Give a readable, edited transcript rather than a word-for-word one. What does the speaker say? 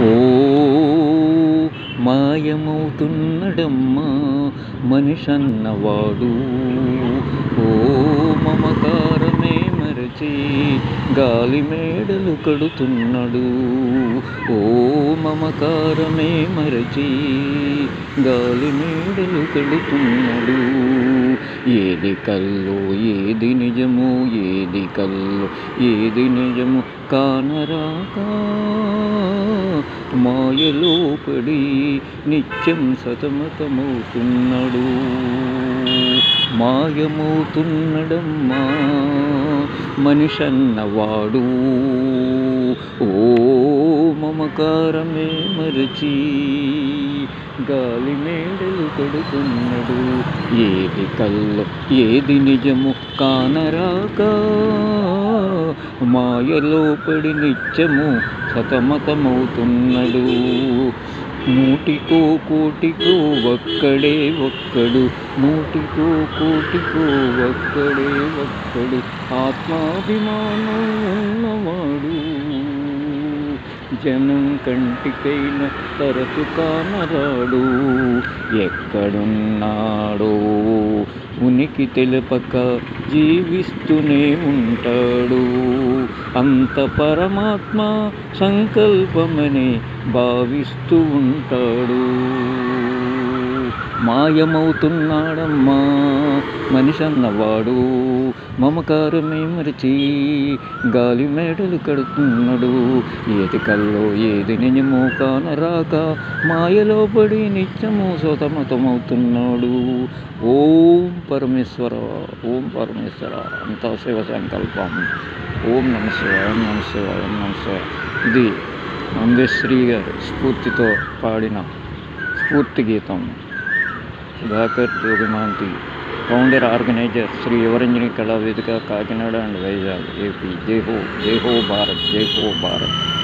ఓ మాయమవుతున్నడమ్మా మనిషన్నవాడు. ఓ మమకారమే మరచి గాలి మేడలు కడుతున్నాడు. ఓ మమకారమే మరచి గాలి మేడలు కడుతున్నాడు. ఏది కల్లో ఏది నిజము, ఏది కల్లో ఏది నిజము కానరాక మాయలో పడి నిత్యం సతమతమవుతున్నాడు. మాయమవుతున్నడమ్మా మనిషన్నవాడు. ఓ మమకారమే మరచి గాలి మేడలు కడుతున్నాడు. ఏది కల్లో ఏది నిజము కానరాక మాయలో పడి నిత్యము సతమతమవుతున్నాడు. నూటికో కోటికో ఒక్కడే ఒక్కడు, నూటికో కోటికో ఒక్కడే ఒక్కడు ఆత్మాభిమానం ఉన్నవాడు. జనం కంటికైన తరచు కానరాడు. ఎక్కడున్నాడో ఉనికి తెలుపక జీవిస్తూనే ఉంటాడు. అంత పరమాత్మ సంకల్పమని భావిస్తూ ఉంటాడు. మాయమవుతున్నాడమ్మా మనిషన్నవాడు. మమకారమే మరిచి గాలి మేడలు కడుతున్నాడు. ఏది కల్లో ఏది నిజమో కానరాక మాయలో పడి నిత్యము సతమతమవుతున్నాడు. ఓం పరమేశ్వర, ఓం పరమేశ్వర, అంతా శివ సంకల్పం. ఓం నమ శివాయ, ఓం నమ శివాయ, ఓం నమ శివాయ. ఇది అందశ్రీ గారు స్ఫూర్తితో పాడిన స్ఫూర్తి గీతం. సుధాకర్ జోగిమాంతి, ఫౌండర్ ఆర్గనైజర్, శ్రీ యువరంజని కళా వేదిక, కాకినాడ అండ్ వైజాగ్, ఏపీ. జై హో, జై హో భారత్, జై హో భారత్.